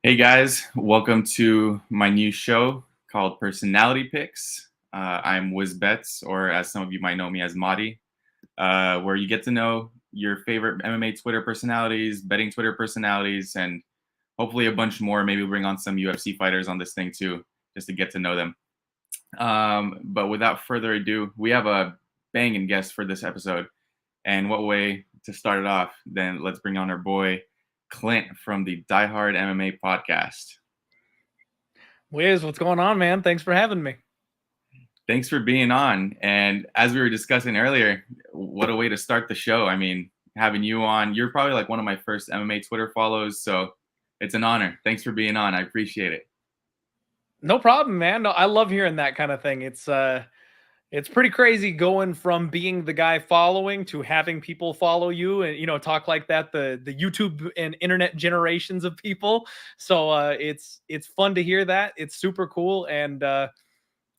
Hey guys, welcome to my new show called Personality Picks. I'm WizBets, or as some of you might know me as Madi, where you get to know your favorite MMA Twitter personalities, betting Twitter personalities, and hopefully a bunch more. Maybe we'll bring on some UFC fighters on this thing too, just to get to know them. But without further ado, we have a banging guest for this episode. And what way to start it off than let's bring on our boy Clint from the Die Hard MMA podcast. Wiz, what's going on, man? Thanks for having me. Thanks for being on. And as we were discussing earlier, what a way to start the show. I mean, having you on, you're probably like one of my first MMA Twitter follows. So it's an honor. Thanks for being on. I appreciate it. No problem, man. No, I love hearing that kind of thing. It's pretty crazy going from being the guy following to having people follow you and talk like that, the YouTube and internet generations of people. So it's fun to hear that. It's super cool. And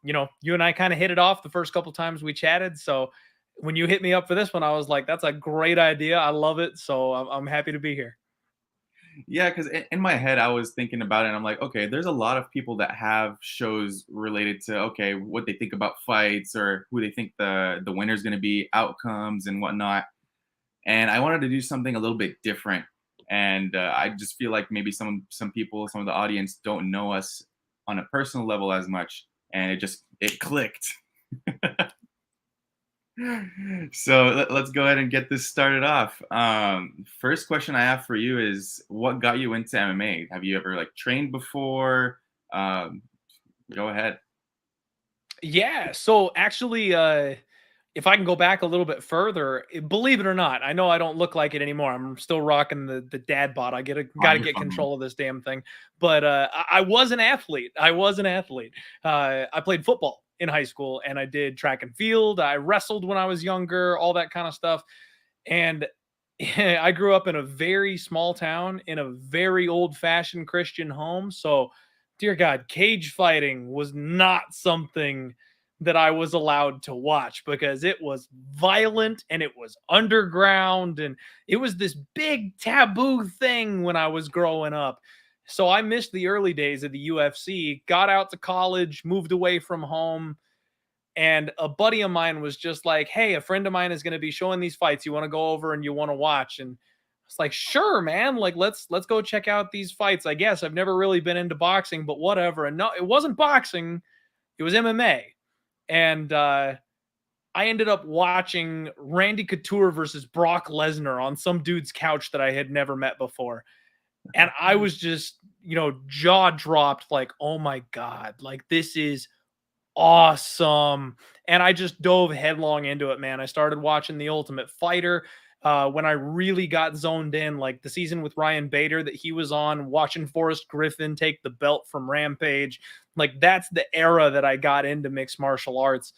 you and I kind of hit it off the first couple times we chatted. So when you hit me up for this one, I was like, that's a great idea. I love it. So I'm happy to be here. Yeah, because in my head, I was thinking about it and I'm like, okay, there's a lot of people that have shows related to, okay, what they think about fights or who they think the winner's going to be, outcomes and whatnot. And I wanted to do something a little bit different. And I just feel like maybe some people, some of the audience don't know us on a personal level as much, and it clicked. So let's go ahead and get this started off. First question I have for you is, what got you into MMA? Have you ever like trained before? Um, Go ahead. Yeah, so actually, if I can go back a little bit further, believe it or not, I know I don't look like it anymore. I'm still rocking the dad bod. Oh, Got to you're get fine. control of this damn thing. But I was an athlete. I was an athlete. I played football in high school, and I did track and field. I wrestled when I was younger, all that kind of stuff. And I grew up in a very small town in a very old-fashioned Christian home. So, dear God, cage fighting was not something that I was allowed to watch because it was violent and it was underground and it was this big taboo thing when I was growing up. So I missed the early days of the UFC, got out to college, moved away from home, and a buddy of mine was just like, "Hey, a friend of mine is going to be showing these fights. You want to go over and you want to watch?" And it's like, "Sure, man. Like let's go check out these fights." I guess I've never really been into boxing, but whatever. And no, it wasn't boxing. It was MMA. And I ended up watching Randy Couture versus Brock Lesnar on some dude's couch that I had never met before. And I was just, jaw dropped like, "Oh my god. Like this is awesome." And I just dove headlong into it, man. I started watching The Ultimate Fighter when I really got zoned in, like the season with Ryan Bader that he was on, watching Forrest Griffin take the belt from Rampage. Like that's the era that I got into mixed martial arts.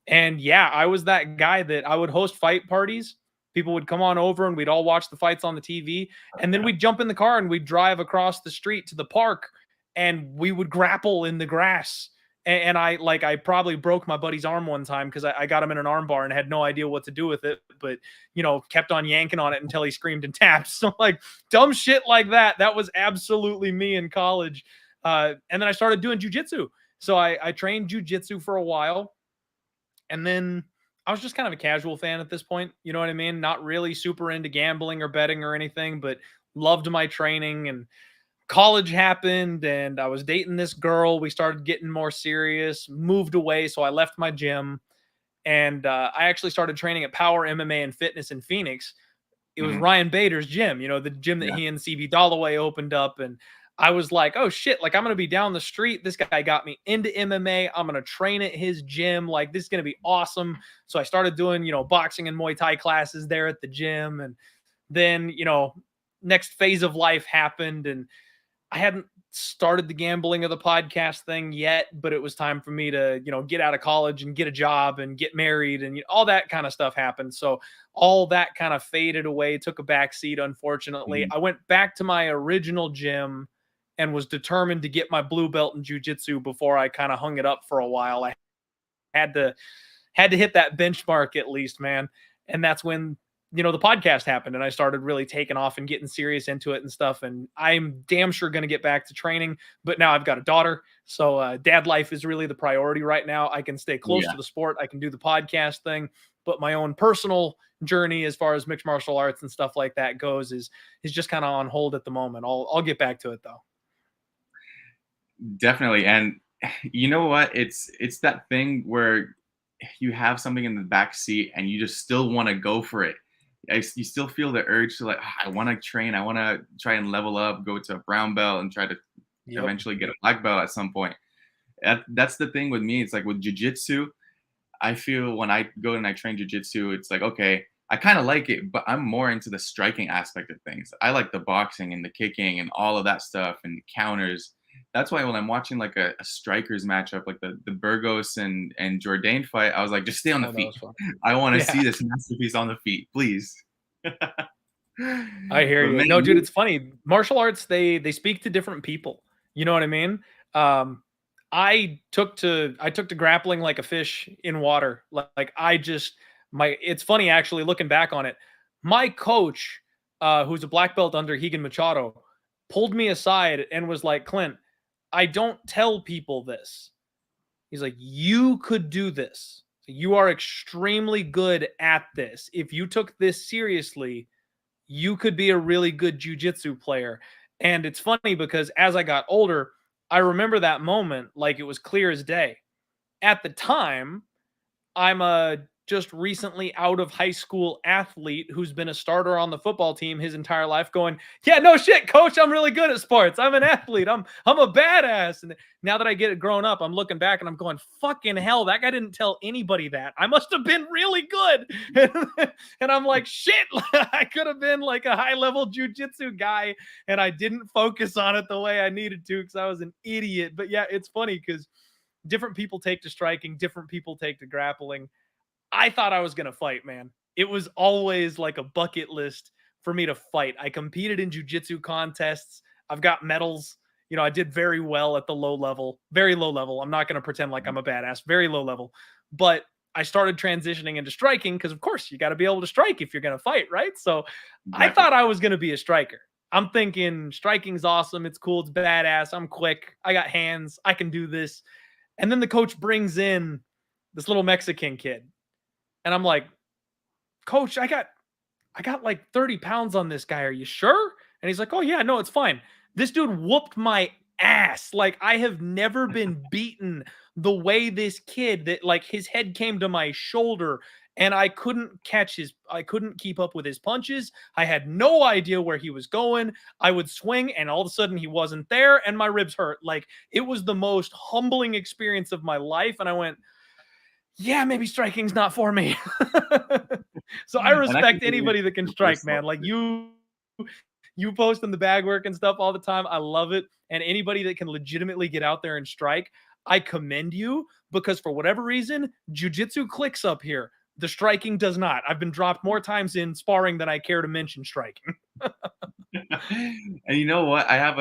And yeah, I was that guy that I would host fight parties. People would come on over and we'd all watch the fights on the TV. And then we'd jump in the car and we'd drive across the street to the park and we would grapple in the grass. And I probably broke my buddy's arm one time because I got him in an arm bar and had no idea what to do with it, but kept on yanking on it until he screamed and tapped. So like dumb shit like that. That was absolutely me in college. And then I started doing jujitsu. So I trained jujitsu for a while, and then I was just kind of a casual fan at this point. You know what I mean? Not really super into gambling or betting or anything, but loved my training. And college happened and I was dating this girl. We started getting more serious, moved away. So I left my gym and I actually started training at Power MMA and Fitness in Phoenix. It was Mhm. Ryan Bader's gym, the gym that Yeah. he and CB Dollaway opened up. And I was like, oh shit, like I'm going to be down the street. This guy got me into MMA. I'm going to train at his gym. Like this is going to be awesome. So I started doing, boxing and Muay Thai classes there at the gym. And then, next phase of life happened and I hadn't started the gambling of the podcast thing yet, but it was time for me to, get out of college and get a job and get married and all that kind of stuff happened. So all that kind of faded away, took a back seat, unfortunately. Mhm. I went back to my original gym and was determined to get my blue belt in jujitsu before I kind of hung it up for a while. I had to hit that benchmark at least, man. And that's when the podcast happened and I started really taking off and getting serious into it and stuff. And I'm damn sure going to get back to training, but now I've got a daughter. So dad life is really the priority right now. I can stay close Yeah, to the sport. I can do the podcast thing, but my own personal journey as far as mixed martial arts and stuff like that goes is just kind of on hold at the moment. I'll get back to it though. definitely. And you know what? It's that thing where you have something in the back seat and you just still want to go for it. You still feel the urge to like, "Ah, I want to train. I want to try and level up, go to a brown belt, and try to Yep. eventually get a black belt at some point." That's the thing with me. It's like with jujitsu, I feel when I go and I train jujitsu, it's like, okay, I kind of like it, but I'm more into the striking aspect of things. I like the boxing and the kicking and all of that stuff and the counters. That's why when I'm watching like a strikers matchup, like the Burgos and Jourdain fight, I was like, just stay on the Oh, that feet. was fun. I want to Yeah. see this masterpiece on the feet, please. I hear But you. man, No, dude, it's funny. Martial arts, they speak to different people. You know what I mean? Um, I took to grappling like a fish in water. Like I just my it's funny actually looking back on it. My coach, who's a black belt under Higan Machado, pulled me aside and was like, Clint, I don't tell people this. He's like, you could do this. You are extremely good at this. If you took this seriously, you could be a really good jujitsu player. And it's funny because as I got older, I remember that moment like it was clear as day. At the time, I'm a just recently out of high school athlete who's been a starter on the football team his entire life going, yeah, no shit, coach, I'm really good at sports. I'm an athlete. I'm a badass. And now that I get it grown up, I'm looking back and I'm going, fucking hell, that guy didn't tell anybody that. I must have been really good. And I'm like, shit, I could have been like a high level jujitsu guy and I didn't focus on it the way I needed to because I was an idiot. But yeah, it's funny because different people take to striking, different people take to grappling. I thought I was going to fight, man. It was always like a bucket list for me to fight. I competed in jujitsu contests. I've got medals. I did very well at the low level, very low level. I'm not going to pretend like I'm a badass, very low level. But I started transitioning into striking because, of course, you got to be able to strike if you're going to fight, right? So I exactly. thought I was going to be a striker. I'm thinking striking's awesome. It's cool. It's badass. I'm quick. I got hands. I can do this. And then the coach brings in this little Mexican kid. And I'm like, coach, I got like 30 pounds on this guy. Are you sure? And he's like, oh yeah, no, it's fine. This dude whooped my ass. Like I have never been beaten the way this kid that like his head came to my shoulder and I couldn't keep up with his punches. I had no idea where he was going. I would swing and all of a sudden he wasn't there and my ribs hurt. Like it was the most humbling experience of my life. And I went, yeah, maybe striking's not for me. So I And I respect consider it anybody that can super strike, personal. man. Like you posting the bag work and stuff all the time. I love it. And anybody that can legitimately get out there and strike, I commend you because for whatever reason, jujitsu clicks up here. The striking does not. I've been dropped more times in sparring than I care to mention striking. And you know what? I have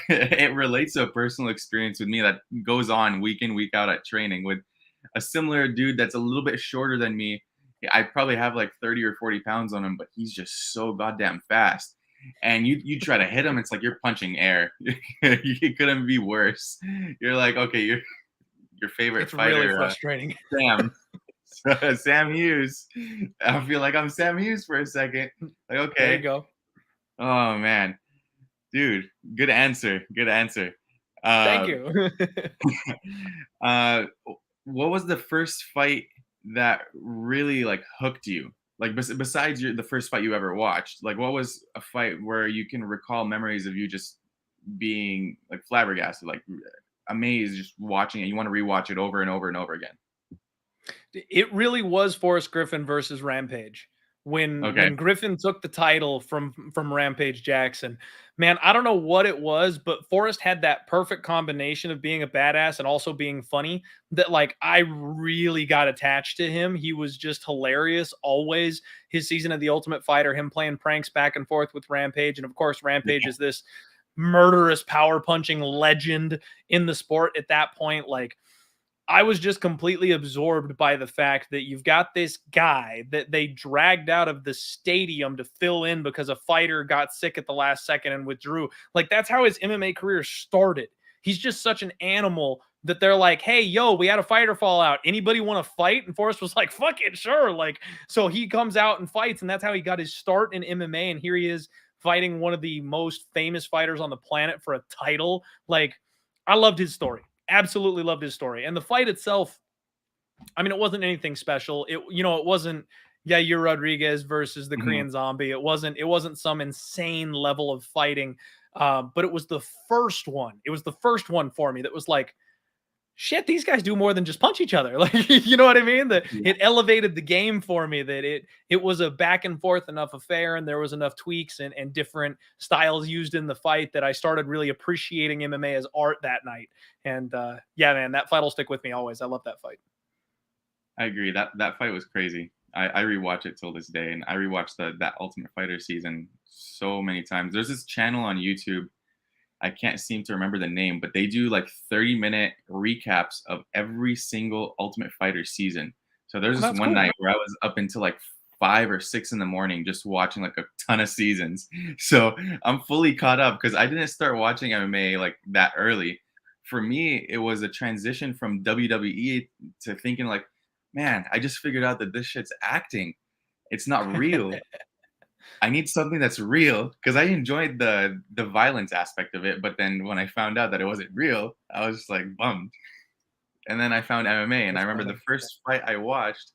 it relates to a personal experience with me that goes on week in, week out at training with a similar dude that's a little bit shorter than me. I probably have like 30 or 40 pounds on him, but he's just so goddamn fast. And you try to hit him, it's like you're punching air. You couldn't be worse. You're like, okay, your favorite It's really fighter, frustrating. Sam. Sam Hughes. I feel like I'm Sam Hughes for a second. Like, There you okay. go. Oh man. Dude, good answer. Good answer. Thank Uh, you. uh, what was the first fight that really like hooked you? Like besides the first fight you ever watched, like what was a fight where you can recall memories of you just being like flabbergasted, like amazed, just watching it. You want to rewatch it over and over and over again. It really was Forrest Griffin versus Rampage. Okay. When Griffin took the title from Rampage Jackson, man, I don't know what it was, but Forrest had that perfect combination of being a badass and also being funny that like I really got attached to him. He was just hilarious always. His season of The Ultimate Fighter, him playing pranks back and forth with Rampage, and of course Rampage Yeah. is this murderous power punching legend in the sport at that point. Like I was just completely absorbed by the fact that you've got this guy that they dragged out of the stadium to fill in because a fighter got sick at the last second and withdrew. Like, that's how his MMA career started. He's just such an animal that they're like, hey, yo, we had a fighter fall out. Anybody want to fight? And Forrest was like, fuck it, sure. Like, so he comes out and fights, and that's how he got his start in MMA. And here he is fighting one of the most famous fighters on the planet for a title. Like, I loved his story. Absolutely loved his story. And the fight itself, I mean, it wasn't anything special. It wasn't Yair Rodriguez versus the Hmm. Korean Zombie. It wasn't some insane level of fighting. But it was the first one. It was the first one for me that was like, shit, these guys do more than just punch each other. Like, you know what I mean? That Yeah, it elevated the game for me, that it was a back and forth enough affair, and there was enough tweaks and different styles used in the fight that I started really appreciating MMA as art that night. And yeah, man, that fight will stick with me always. I love that fight. I agree. That fight was crazy. I rewatch it till this day, and I rewatched that Ultimate Fighter season so many times. There's this channel on YouTube. I can't seem to remember the name, but they do like 30-minute recaps of every single Ultimate Fighter season. So there's Oh, this that's one cool. night where I was up until like 5 or 6 in the morning just watching like a ton of seasons. So I'm fully caught up because I didn't start watching MMA like that early. For me, it was a transition from WWE to thinking like, man, I just figured out that this shit's acting. It's not real. I need something that's real because I enjoyed the violence aspect of it, but then when I found out that it wasn't real, I was just like bummed. And then I found MMA, and I That's remember the funny. first fight I watched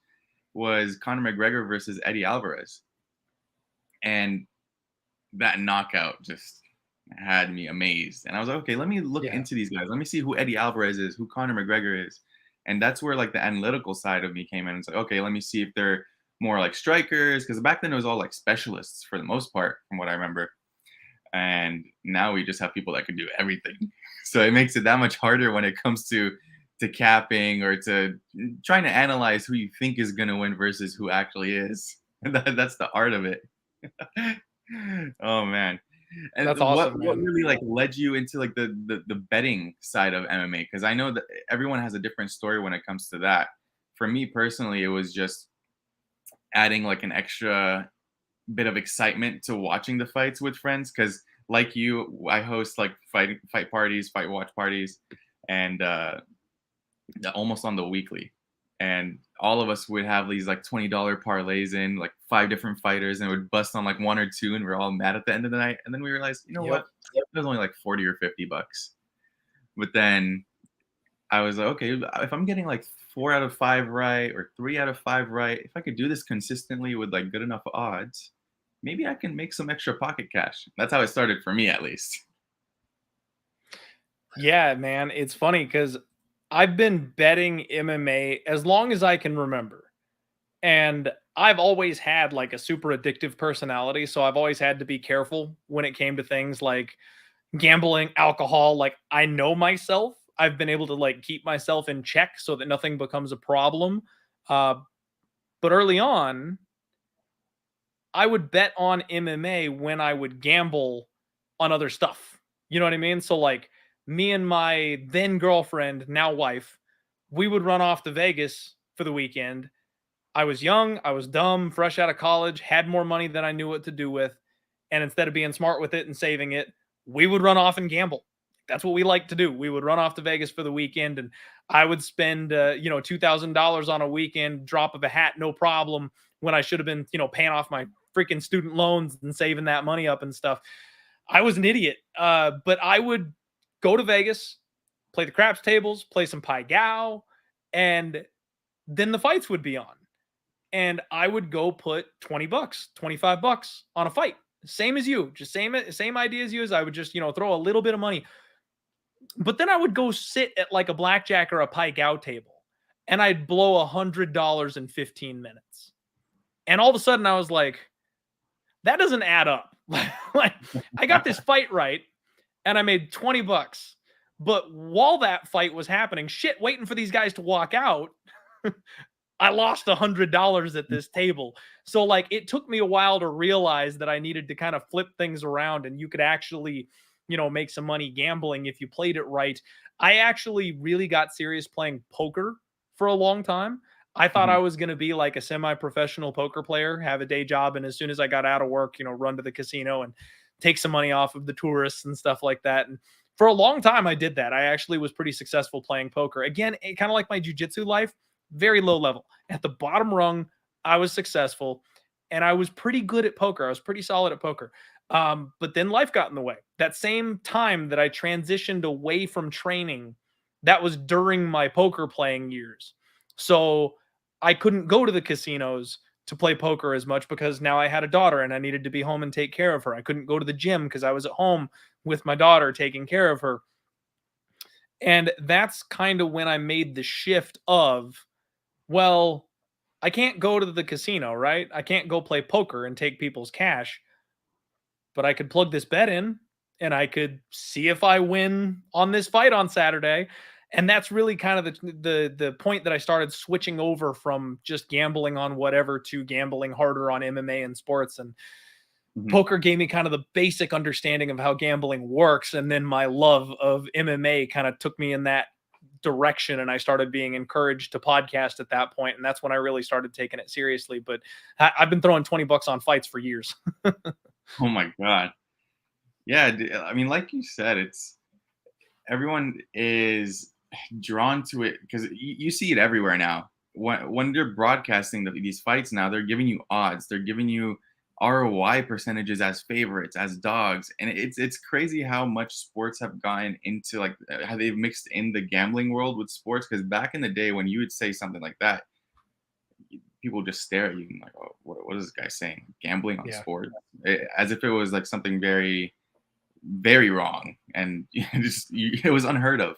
was Conor McGregor versus Eddie Alvarez, and that knockout just had me amazed. And I was like, okay, let me look Yeah. into these guys. Let me see who Eddie Alvarez is, who Conor McGregor is. And that's where like the analytical side of me came in. It's like, okay, let me see if they're more like strikers. Because back then it was all like specialists for the most part, from what I remember. And now we just have people that can do everything. So it makes it that much harder when it comes to capping or to trying to analyze who you think is going to win versus who actually is. That's the art of it. Oh man. That's And what awesome, what man. really like led you into like the betting side of MMA? Because I know that everyone has a different story when it comes to that. For me personally, it was just adding like an extra bit of excitement to watching the fights with friends. Because like you, I host like fight parties, fight watch parties, and almost on the weekly. And all of us would have these like $20 parlays in like 5 different fighters, and it would bust on like one or two, and we're all mad at the end of the night. And then we realized, you know Yep. what? It was only like 40 or $50. But then I was like, okay, if I'm getting like 4 out of 5 right or 3 out of 5 right, if I could do this consistently with like good enough odds, maybe I can make some extra pocket cash. That's how it started for me, at least. Yeah, man. It's funny because I've been betting MMA as long as I can remember. And I've always had like a super addictive personality. So I've always had to be careful when it came to things like gambling, alcohol. Like, I know myself. I've been able to like keep myself in check so that nothing becomes a problem. Uh, but early on, I would bet on MMA when I would gamble on other stuff. You know what I mean? So like me and my then girlfriend, now wife, we would run off to Vegas for the weekend. I was young, I was dumb, fresh out of college, had more money than I knew what to do with. And instead of being smart with it and saving it, we would run off and gamble. That's what we like to do. We would run off to Vegas for the weekend, and I would spend, $2,000 on a weekend, drop of a hat, no problem. When I should have been, paying off my freaking student loans and saving that money up and stuff. I was an idiot, but I would go to Vegas, play the craps tables, play some Pai Gow, and then the fights would be on, and I would go put 20 bucks, 25 bucks on a fight. Same as you, just same idea as you. As I would just, throw a little bit of money. But then I would go sit at like a blackjack or a pie gow table, and I'd blow $100 in 15 minutes. And all of a sudden I was like, that doesn't add up. Like, I got this fight right and I made 20 bucks. But while that fight was happening, shit, waiting for these guys to walk out, I lost $100 at this table. So like it took me a while to realize that I needed to kind of flip things around, and you could actually, make some money gambling if you played it right. I actually really got serious playing poker for a long time. I thought I Mhm. was going to be like a semi-professional poker player, have a day job, and as soon as I got out of work, run to the casino and take some money off of the tourists and stuff like that. And for a long time, I did that. I actually was pretty successful playing poker. Again, kind of like my jujitsu life, very low level. At the bottom rung, I was successful, and I was pretty good at poker. I was pretty solid at poker. But then life got in the way. That same time that I transitioned away from training, that was during my poker playing years. So I couldn't go to the casinos to play poker as much because now I had a daughter and I needed to be home and take care of her. I couldn't go to the gym because I was at home with my daughter taking care of her. And that's kind of when I made the shift of, well, I can't go to the casino, right? I can't go play poker and take people's cash, but I could plug this bet in and I could see if I win on this fight on Saturday. And that's really kind of the point that I started switching over from just gambling on whatever to gambling harder on MMA and sports. And Mhm. poker gave me kind of the basic understanding of how gambling works. And then my love of MMA kind of took me in that direction. And I started being encouraged to podcast at that point. And that's when I really started taking it seriously. But I've been throwing $20 on fights for years. Oh my god. Yeah, I mean, like you said, it's everyone is drawn to it because you see it everywhere now. When they're broadcasting these fights now, they're giving you odds. They're giving you ROI percentages as favorites, as dogs, and it's crazy how much sports have gotten into like how they've mixed in the gambling world with sports. Because back in the day, when you would say something like that, people just stare at you and like, oh, what is this guy saying? Gambling on Yeah. sports, as if it was like something very very wrong, and it was unheard of.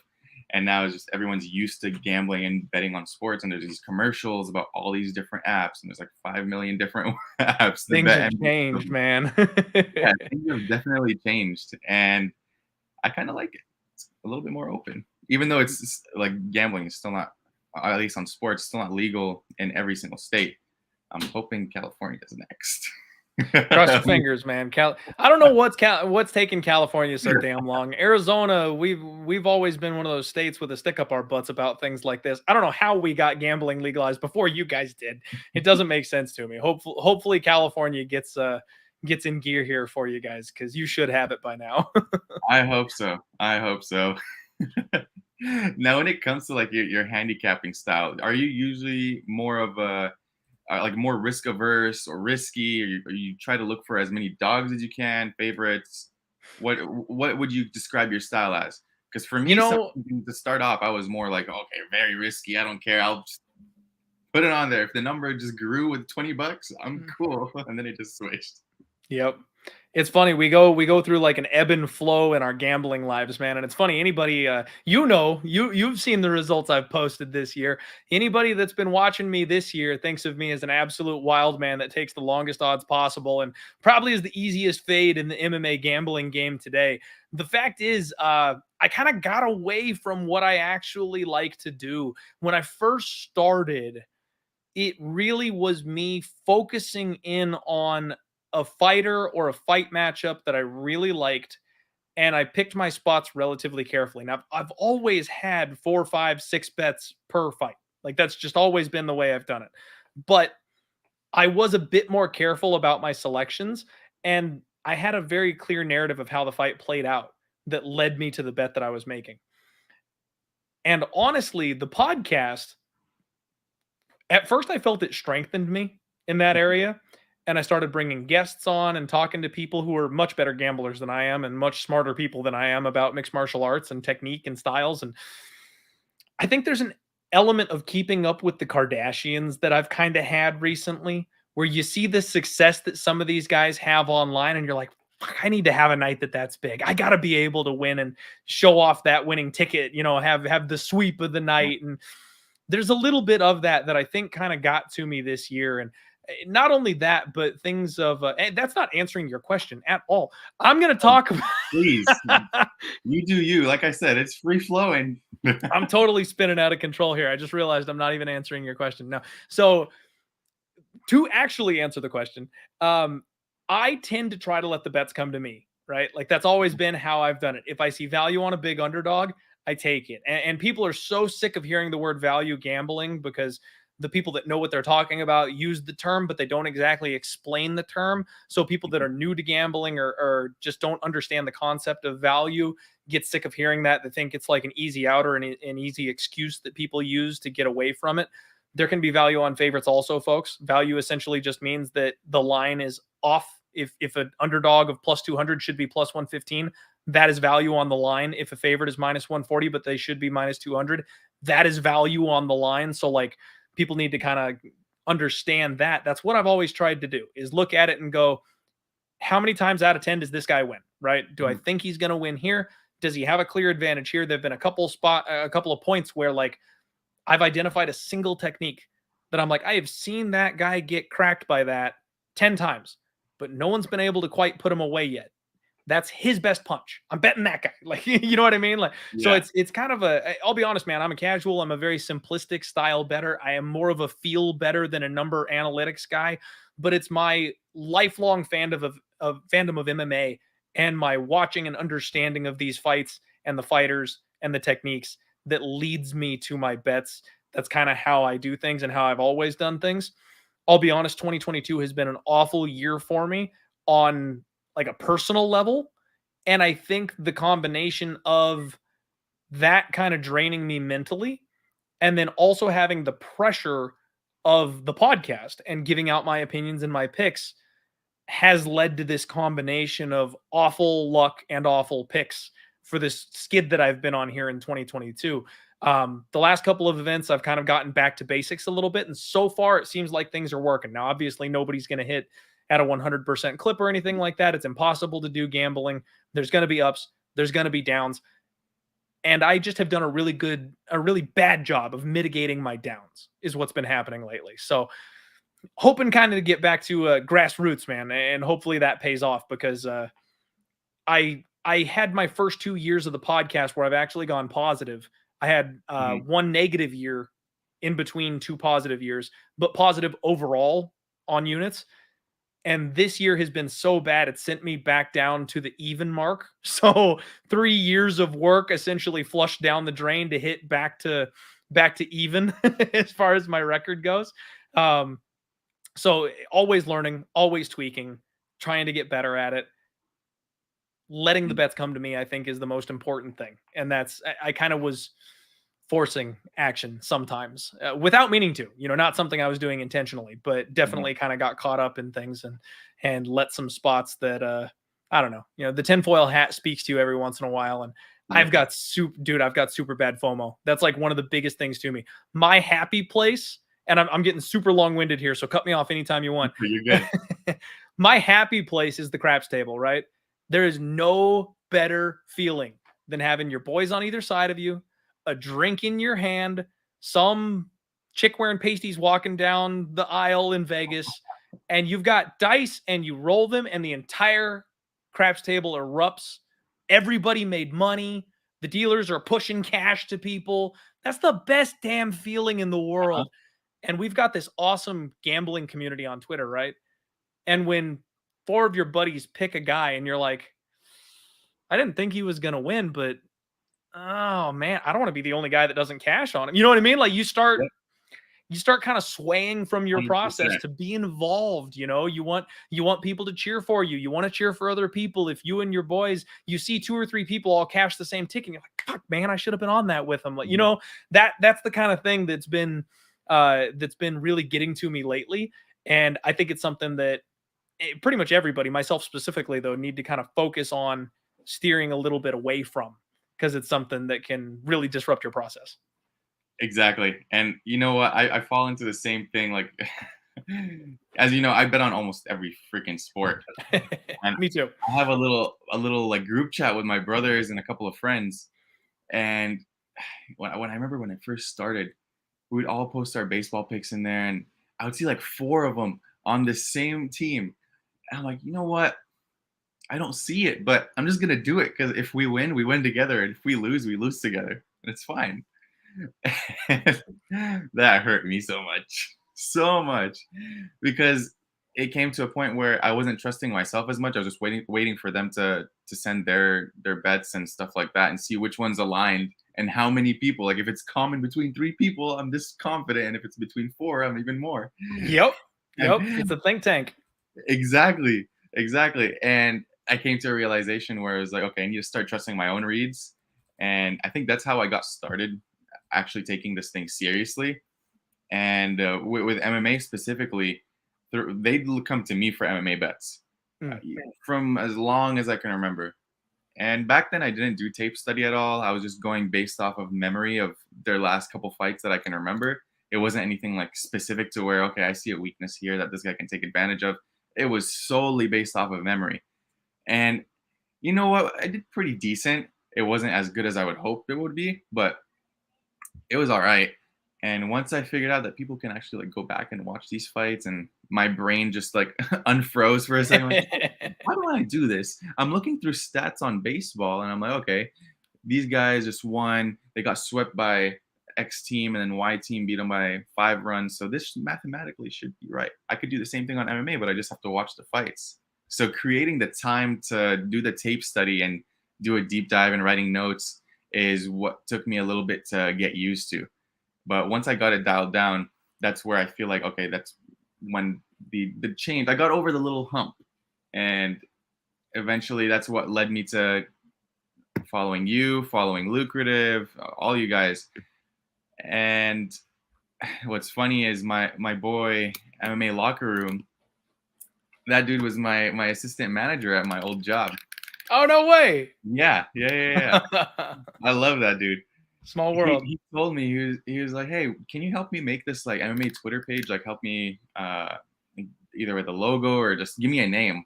And now it's just everyone's used to gambling and betting on sports, and there's these commercials about all these different apps, and there's like 5 million different apps to Things bet. have And changed, man. yeah, things have definitely changed, and I kind of like it. It's a little bit more open, even though like gambling is still not, at least on sports, still not legal in every single state. I'm hoping California does next. Cross your fingers, man. I don't know what's taking California so damn long. Arizona, we've always been one of those states with a stick up our butts about things like this. I don't know how we got gambling legalized before you guys did. It doesn't make sense to me. Hopefully California gets in gear here for you guys because you should have it by now. I hope so. I hope so. Now, when it comes to like your handicapping style, are you usually more of a like more risk averse or risky, or you try to look for as many dogs as you can, favorites? What would you describe your style as? Because for you me, know, something to start off, I was more like, okay, very risky. I don't care. I'll just put it on there. If the number just grew with $20, I'm cool. And then it just switched. Yep. It's funny. We go through like an ebb and flow in our gambling lives, man. And it's funny. Anybody, you've seen the results I've posted this year. Anybody that's been watching me this year thinks of me as an absolute wild man that takes the longest odds possible and probably is the easiest fade in the MMA gambling game today. The fact is, I kind of got away from what I actually like to do when I first started. It really was me focusing in on a fighter or a fight matchup that I really liked, and I picked my spots relatively carefully. Now, I've always had 4, 5, 6 bets per fight. Like that's just always been the way I've done it. But I was a bit more careful about my selections, and I had a very clear narrative of how the fight played out that led me to the bet that I was making. And honestly, the podcast, at first I felt it strengthened me in that area, and I started bringing guests on and talking to people who are much better gamblers than I am and much smarter people than I am about mixed martial arts and technique and styles. And I think there's an element of keeping up with the Kardashians that I've kind of had recently where you see the success that some of these guys have online and you're like, "Fuck, I need to have a night that's big. I got to be able to win and show off that winning ticket, have the sweep of the night." And there's a little bit of that I think kind of got to me this year. And not only that, but things of, and that's not answering your question at all. I'm going to talk Please, about, you do you. Like I said, it's free flowing. I'm totally spinning out of control here. I just realized I'm not even answering your question. No. So to actually answer the question, I tend to try to let the bets come to me, right? Like that's always been how I've done it. If I see value on a big underdog, I take it. And people are so sick of hearing the word value gambling because the people that know what they're talking about use the term, but they don't exactly explain the term. So people that are new to gambling or just don't understand the concept of value get sick of hearing that. They think it's like an easy out or an easy excuse that people use to get away from it. There can be value on favorites also, folks. Value essentially just means that the line is off. If an underdog of plus 200 should be plus 115, that is value on the line. If a favorite is minus 140, but they should be minus 200, that is value on the line. So like people need to kind of understand that. That's what I've always tried to do is look at it and go, how many times out of 10 does this guy win? Right? Do I think he's going to win here? Does he have a clear advantage here? There've been a couple of points where like I've identified a single technique that I'm like, I have seen that guy get cracked by that 10 times, but no one's been able to quite put him away yet. That's his best punch. I'm betting that guy. Like, you know what I mean? Like, so Yeah. it's kind of I'll be honest, man. I'm a casual. I'm a very simplistic style better. I am more of a feel better than a number analytics guy, but it's my lifelong fandom of MMA and my watching and understanding of these fights and the fighters and the techniques that leads me to my bets. That's kind of how I do things and how I've always done things. I'll be honest, 2022 has been an awful year for me on like a personal level. And I think the combination of that kind of draining me mentally and then also having the pressure of the podcast and giving out my opinions and my picks has led to this combination of awful luck and awful picks for this skid that I've been on here in 2022. The last couple of events, I've kind of gotten back to basics a little bit. And so far, it seems like things are working. Now, obviously, nobody's going to hit at a 100% clip or anything like that. It's impossible to do gambling. There's going to be ups, there's going to be downs. And I just have done a really bad job of mitigating my downs, is what's been happening lately. So, hoping kind of to get back to grassroots, man, and hopefully that pays off because I had my first 2 years of the podcast where I've actually gone positive. I had one negative year in between two positive years, but positive overall on units. And this year has been so bad, it sent me back down to the even mark. So 3 years of work essentially flushed down the drain to hit back to even as far as my record goes. So always learning, always tweaking, trying to get better at it. Letting the bets come to me, I think, is the most important thing. And that's, I kind of was forcing action sometimes without meaning to, not something I was doing intentionally, but definitely kind of got caught up in things and let some spots that, I don't know, the tinfoil hat speaks to you every once in a while. And I've got super bad FOMO. That's like one of the biggest things to me. My happy place, and I'm getting super long-winded here, so cut me off anytime you want. You're good. My happy place is the craps table, right? There is no better feeling than having your boys on either side of you, a drink in your hand, some chick wearing pasties walking down the aisle in Vegas, and you've got dice and you roll them and the entire craps table erupts. Everybody made money. The dealers are pushing cash to people. That's the best damn feeling in the world. And we've got this awesome gambling community on Twitter, right? And when 4 of your buddies pick a guy and you're like, I didn't think he was going to win, but oh man, I don't want to be the only guy that doesn't cash on him. You know what I mean? Like you start kind of swaying from your 100%. process to be involved. You want people to cheer for you. You want to cheer for other people. If you and your boys, you see 2 or 3 people all cash the same ticket, you're like, fuck man, I should have been on that with them. Like, that's the kind of thing that's been really getting to me lately. And I think it's something that pretty much everybody, myself specifically, though, need to kind of focus on steering a little bit away from, because it's something that can really disrupt your process. Exactly. And you know what? I fall into the same thing. Like, as you know, I bet on almost every freaking sport. And Me too. I have a little like group chat with my brothers and a couple of friends. And when I remember when I first started, we would all post our baseball picks in there, and I would see like 4 of them on the same team. And I'm like, you know what? I don't see it, but I'm just gonna do it because if we win together, and if we lose together. And it's fine. That hurt me so much, because it came to a point where I wasn't trusting myself as much. I was just waiting for them to send their bets and stuff like that, and see which ones aligned, and how many people. Like if it's common between 3 people, I'm this confident, and if it's between 4, I'm even more. Yep. Yep. And It's a think tank. exactly, exactly. And I came to a realization where it was like, okay, I need to start trusting my own reads. And I think that's how I got started actually taking this thing seriously. And with MMA specifically, they'd come to me for MMA bets Mm. from as long as I can remember. And back then, I didn't do tape study at all. I was just going based off of memory of their last couple fights that I can remember. It wasn't anything like specific to where, okay, I see a weakness here that this guy can take advantage of. It was solely based off of memory. And you know what? I did pretty decent. It wasn't as good as I would hope it would be, but it was all right. And once I figured out that people can actually like go back and watch these fights, and my brain just like unfroze for a second, like, why do I do this? I'm looking through stats on baseball, and I'm like, okay, these guys just won. They got swept by X team, and then Y team beat them by 5 runs. So this mathematically should be right. I could do the same thing on MMA, but I just have to watch the fights. So creating the time to do the tape study and do a deep dive and writing notes is what took me a little bit to get used to. But once I got it dialed down, that's where I feel like, okay, that's when the change. I got over the little hump, and eventually that's what led me to following you, following Lucrative, all you guys. And what's funny is my boy MMA locker room. That dude was my assistant manager at my old job. Oh, no way. Yeah. I love that dude. Small world. He told me he was like, hey, can you help me make this like MMA Twitter page? Like help me either with a logo or just give me a name.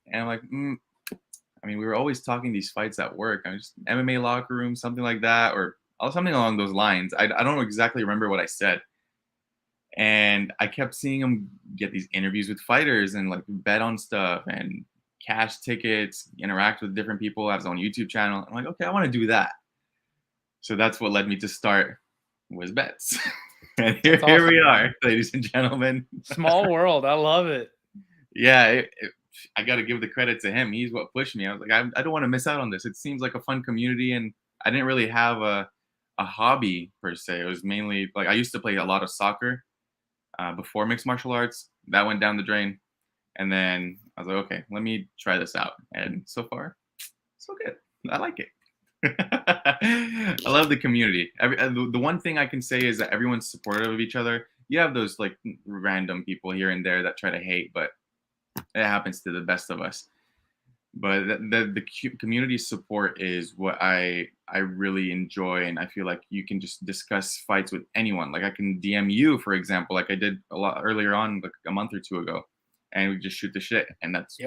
And I'm like, I mean, we were always talking these fights at work. I was just MMA locker room, something like that, or something along those lines. I don't exactly remember what I said. And I kept seeing him get these interviews with fighters and like bet on stuff and cash tickets, interact with different people, have his own YouTube channel. I'm like, okay, I want to do that. So that's what led me to start WizBets. And here we are, ladies and gentlemen. Small world. I love it. Yeah, I got to give the credit to him. He's what pushed me. I was like, I don't want to miss out on this. It seems like a fun community, and I didn't really have a hobby per se. It was mainly like I used to play a lot of soccer before mixed martial arts. That went down the drain, and then I was like, okay, let me try this out. And so far, so good. I like it. I love the community. The one thing I can say is that everyone's supportive of each other. You have those like random people here and there that try to hate, but it happens to the best of us. But the community support is what I really enjoy, and I feel like you can just discuss fights with anyone. Like I can DM you, for example, like I did a lot earlier on, like a month or two ago, and we just shoot the shit, and it's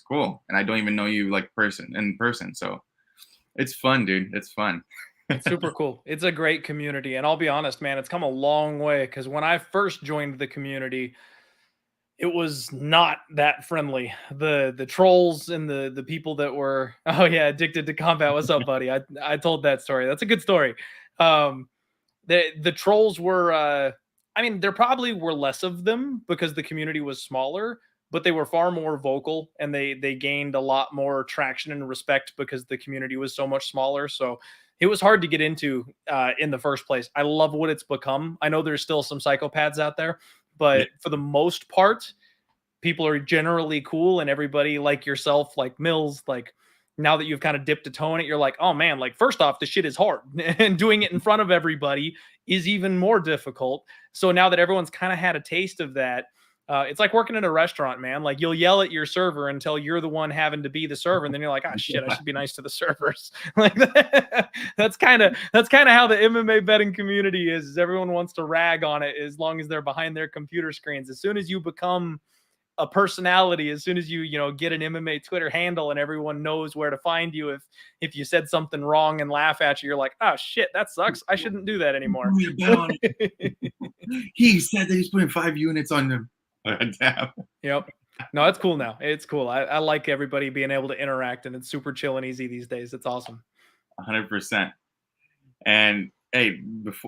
cool. And I don't even know you like in person, so it's fun, dude. It's fun. It's super cool. It's a great community, and I'll be honest, man, it's come a long way. Because when I first joined the community, it was not that friendly. The trolls and the people that were, oh yeah, addicted to combat. What's up, buddy? I told that story. That's a good story. The trolls were I mean, there probably were less of them because the community was smaller, but they were far more vocal, and they gained a lot more traction and respect because the community was so much smaller. So it was hard to get into in the first place. I love what it's become. I know there's still some psychopaths out there, but for the most part, people are generally cool, and everybody like yourself, like Mills, like now that you've kind of dipped a toe in it, you're like, oh man, like first off, the shit is hard and doing it in front of everybody is even more difficult. So now that everyone's kind of had a taste of that, it's like working at a restaurant, man. Like you'll yell at your server until you're the one having to be the server, and then you're like, "Ah, shit, I should be nice to the servers." Like that's kind of how the MMA betting community is. Everyone wants to rag on it as long as they're behind their computer screens. As soon as you become a personality, as soon as you get an MMA Twitter handle and everyone knows where to find you, if you said something wrong and laugh at you, you're like, oh shit, that sucks, I shouldn't do that anymore. He said that he's putting 5 units on them. Damn. Yep. No, it's cool now. It's cool. I like everybody being able to interact, and it's super chill and easy these days. It's awesome. 100%. And hey,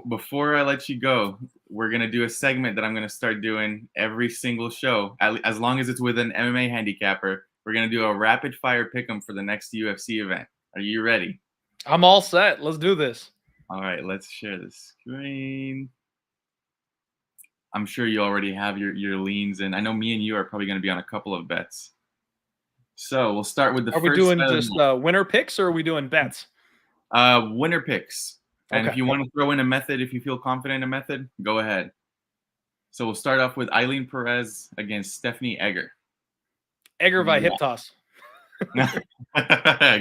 before I let you go, we're going to do a segment that I'm going to start doing every single show, as long as it's with an MMA handicapper. We're going to do a rapid fire pick'em for the next UFC event. Are you ready? I'm all set. Let's do this. All right, let's share the screen. I'm sure you already have your leans, and I know me and you are probably going to be on a couple of bets. So we'll start with the Are we first doing just winner picks or are we doing bets? winner picks. And Okay. if you want to throw in a method, if you feel confident in a method, go ahead. So we'll start off with Eileen Perez against Stephanie Egger. Egger Who do by you hip toss. got?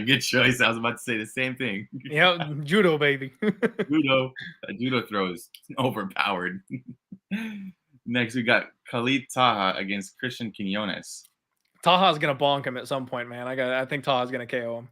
Good choice. I was about to say the same thing. Yeah, judo baby. Judo. Judo throw is overpowered. Next, we got Khalid Taha against Christian Quinones. Taha's gonna bonk him at some point, man. I think Taha's gonna KO him.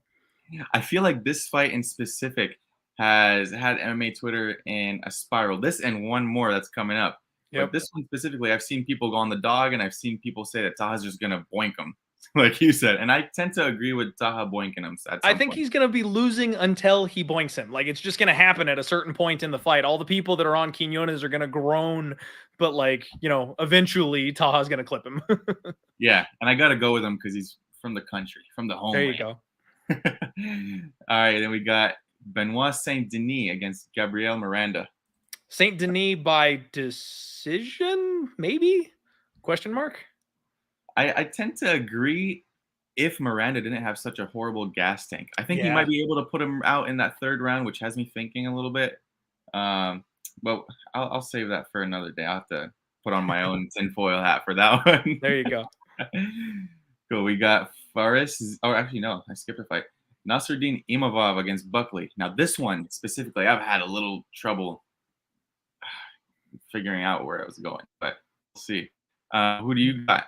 I feel like this fight in specific has had MMA Twitter in a spiral. This and one more that's coming up. But Yep. this one specifically, I've seen people go on the dog, and I've seen people say that Taha's just gonna boink him, like you said. And I tend to agree with Taha boinking him at I some think point. he's gonna be losing until he boinks him. Like it's just gonna happen at a certain point in the fight. All the people that are on Quinones are gonna groan, but like eventually Taha's gonna clip him. Yeah, and I gotta go with him because he's from the country, from the There you homeland. go. All right, then we got Benoit Saint Denis against Gabriel Miranda. Saint Denis by decision, maybe? Question mark. I tend to agree if Miranda didn't have such a horrible gas tank. I think he Yeah. might be able to put him out in that third round, which has me thinking a little bit. But I'll save that for another day. I'll have to put on my own tinfoil hat for that one. There you go. Cool. We got Faris. Oh, actually, no, I skipped a fight. Nasruddin Imavov against Buckley. Now, this one specifically, I've had a little trouble figuring out where I was going, but we'll see. Who do you got?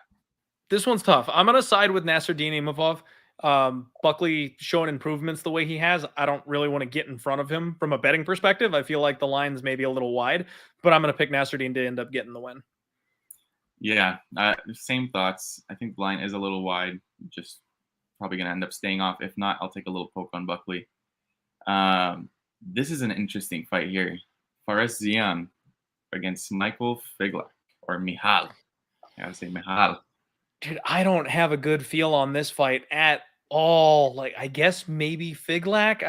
This one's tough. I'm gonna side with Nasruddin Imavov. Buckley showing improvements the way he has. I don't really want to get in front of him from a betting perspective. I feel like the line's maybe a little wide, but I'm gonna pick Nasruddin to end up getting the win. Yeah, same thoughts. I think the line is a little wide. Just probably going to end up staying off. If not, I'll take a little poke on Buckley. This is an interesting fight here. Fares Ziam against Michael Figlak, or Mihal. I gotta say Mihal. Dude, I don't have a good feel on this fight at all. Like, I guess maybe Figlak.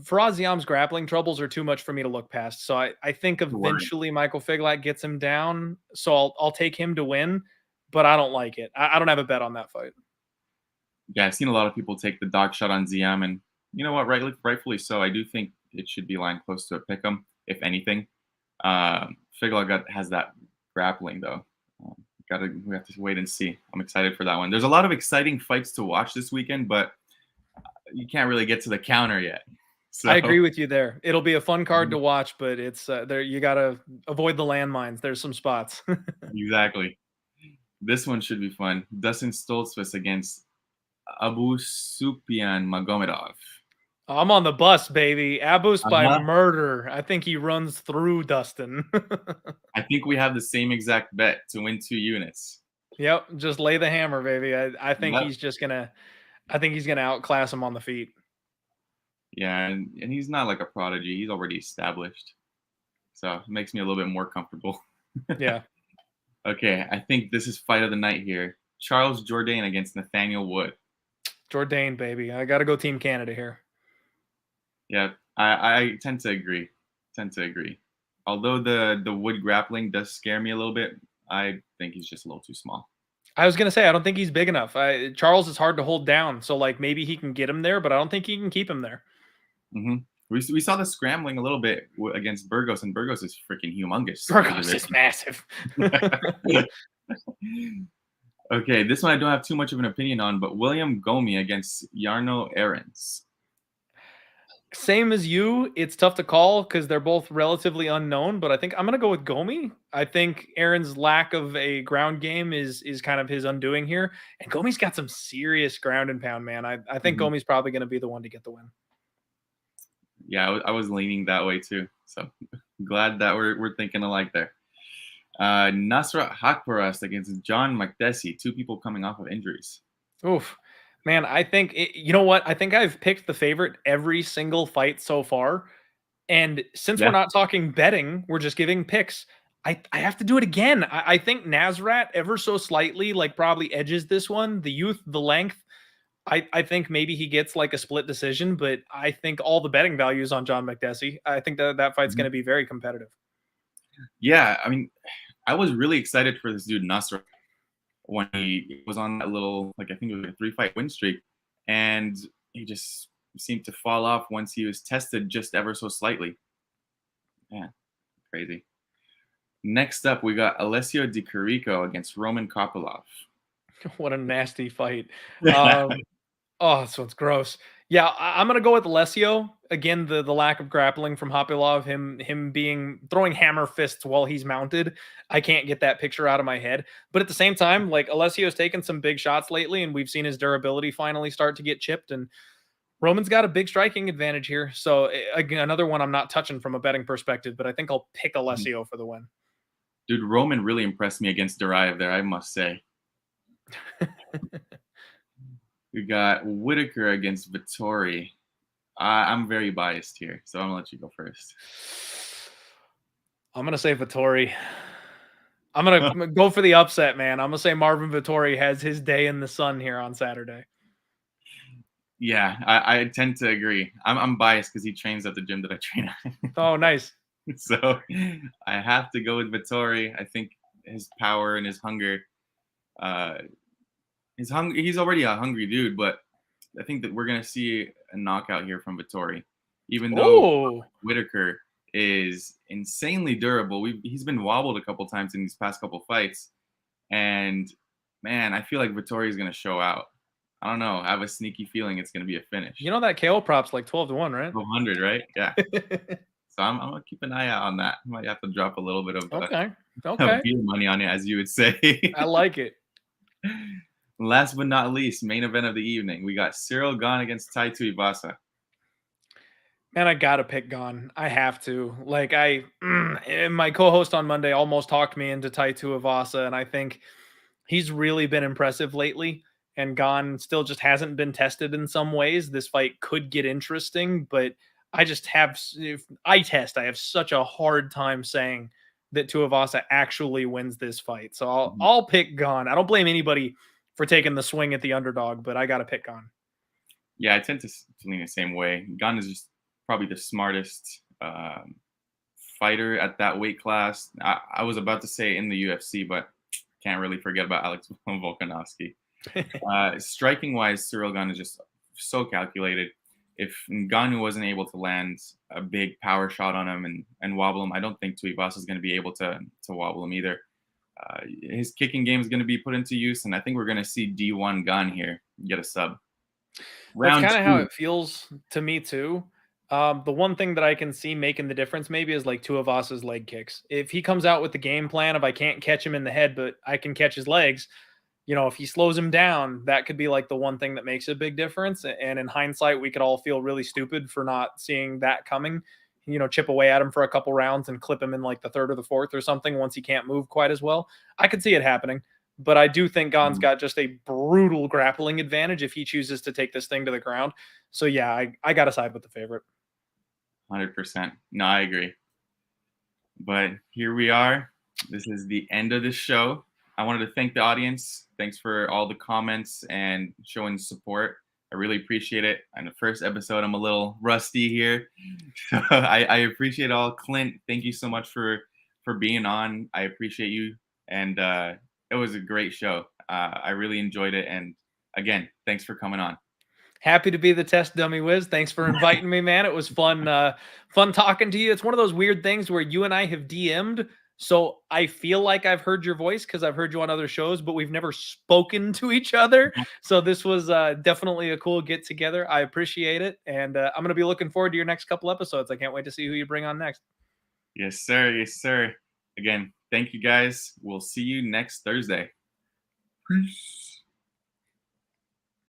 Faraz Ziam's grappling troubles are too much for me to look past. So I think eventually Michael Figlak gets him down. So I'll take him to win, but I don't like it. I don't have a bet on that fight. Yeah, I've seen a lot of people take the dog shot on Ziam, and you know what? Rightfully so. I do think it should be lined close to a pick'em, if anything. Figlak has that grappling though. We have to wait and see. I'm excited for that one. There's a lot of exciting fights to watch this weekend, but you can't really get to the counter yet. So, I agree with you there. It'll be a fun card to watch, but it's there. You got to avoid the landmines. There's some spots. Exactly. This one should be fun. Dustin Stoltzfus against Abu Sufyan Magomedov. I'm on the bus, baby. Abus by murder. I think he runs through Dustin. I think we have the same exact bet to win 2 units. Yep, just lay the hammer, baby. I think he's just gonna. I think he's gonna outclass him on the feet. Yeah, and he's not like a prodigy. He's already established, so it makes me a little bit more comfortable. Yeah. Okay, I think this is fight of the night here. Charles Jourdain against Nathaniel Wood. Jourdain, baby. I got to go Team Canada here. Yeah, I tend to agree. Although the Wood grappling does scare me a little bit, I think he's just a little too small. I was gonna say I don't think he's big enough. Charles is hard to hold down, so like maybe he can get him there, but I don't think he can keep him there. Mm-hmm. We saw the scrambling a little bit against Burgos, and Burgos is freaking humongous. Burgos is massive. Okay, this one I don't have too much of an opinion on, but William Gomi against Jarno Ahrens. Same as you. It's tough to call because they're both relatively unknown, but I think I'm going to go with Gomi. I think Aaron's lack of a ground game is kind of his undoing here. And Gomi's got some serious ground and pound, man. I think Gomi's probably going to be the one to get the win. Yeah, I was leaning that way too. So glad that we're thinking alike there. Nasrat Hakparast against John McDessie. 2 people coming off of injuries. Oof. Man, I think, you know what? I think I've picked the favorite every single fight so far. And since we're not talking betting, we're just giving picks. I have to do it again. I think Nasrat ever so slightly, like probably edges this one. The youth, the length. I think maybe he gets like a split decision, but I think all the betting value is on John McDessie. I think that fight's Mhm. going to be very competitive. Yeah, I mean, I was really excited for this dude Nasser when he was on that little, like I think it was a 3-fight win streak, and he just seemed to fall off once he was tested just ever so slightly. Yeah, crazy. Next up, we got Alessio Di Chirico against Roman Kopylov. What a nasty fight. Um, Oh, so it's gross. Yeah, I'm gonna go with Alessio. Again, the lack of grappling from Hopilov, him being throwing hammer fists while he's mounted. I can't get that picture out of my head. But at the same time, like Alessio's taken some big shots lately, and we've seen his durability finally start to get chipped. And Roman's got a big striking advantage here. So again, another one I'm not touching from a betting perspective, but I think I'll pick Alessio for the win. Dude, Roman really impressed me against Duraev there, I must say. We got Whitaker against Vittori. I'm very biased here, so I'm gonna let you go first. I'm gonna say Vittori. I'm gonna go for the upset, man. I'm gonna say Marvin Vittori has his day in the sun here on Saturday. Yeah, I tend to agree. I'm biased because he trains at the gym that I train at. Oh, nice. So I have to go with Vittori. I think his power and his hunger, uh, he's already a hungry dude, but I think that we're gonna see a knockout here from Vittori, even though Oh, Whitaker is insanely durable. He's been wobbled a couple times in these past couple fights, and man, I feel like Vittori is gonna show out. I don't know. I have a sneaky feeling it's gonna be a finish. you know that KO prop's like 12-1, right? 100, right? Yeah. So I'm gonna keep an eye out on that. Might have to drop a little bit of Okay. Okay. beer money on it, as you would say. I like it. Last but not least, main event of the evening. We got Cyril Gane against Tai Tuivasa. Man, I gotta pick Gon. I have to. Like and my co-host on Monday almost talked me into Taito Avasa, and I think he's really been impressive lately. And Gon still just hasn't been tested in some ways. This fight could get interesting, but I just have if I test, I have such a hard time saying that Tuivasa actually wins this fight. So I'll Mhm. I'll pick Gon. I don't blame anybody for taking the swing at the underdog, but I gotta pick Gon. Yeah, I tend to lean the same way. Gane is just probably the smartest fighter at that weight class. I was about to say in the UFC, but can't really forget about Alex Volkanovski. Striking wise, Cyril Gane is just so calculated. If Ngannou wasn't able to land a big power shot on him and wobble him, I don't think Tuivasa is going to be able to wobble him either. His kicking game is going to be put into use, and I think we're going to see D1 Gane here get a sub. That's Round kind of how two. it feels to me too. The one thing that I can see making the difference maybe is like Tuivasa's leg kicks. If he comes out with the game plan of I can't catch him in the head, but I can catch his legs, if he slows him down, that could be like the one thing that makes a big difference. And in hindsight, we could all feel really stupid for not seeing that coming. Chip away at him for a couple rounds and clip him in like the third or the fourth or something once he can't move quite as well. I could see it happening. But I do think Gon's got just a brutal grappling advantage if he chooses to take this thing to the ground. So yeah, I got to side with the favorite. 100%. No, I agree. But here we are. This is the end of the show. I wanted to thank the audience. Thanks for all the comments and showing support. I really appreciate it. On the first episode, I'm a little rusty here. So I appreciate all. Clint, thank you so much for being on. I appreciate you. And it was a great show. I really enjoyed it. And again, thanks for coming on. Happy to be the test dummy, Wiz. Thanks for inviting me, man. It was fun, fun talking to you. It's one of those weird things where you and I have DM'd, so I feel like I've heard your voice because I've heard you on other shows, but we've never spoken to each other. So this was definitely a cool get together. I appreciate it, and I'm gonna be looking forward to your next couple episodes. I can't wait to see who you bring on next. Yes, sir. Yes, sir. Again, thank you guys. We'll see you next Thursday. Peace.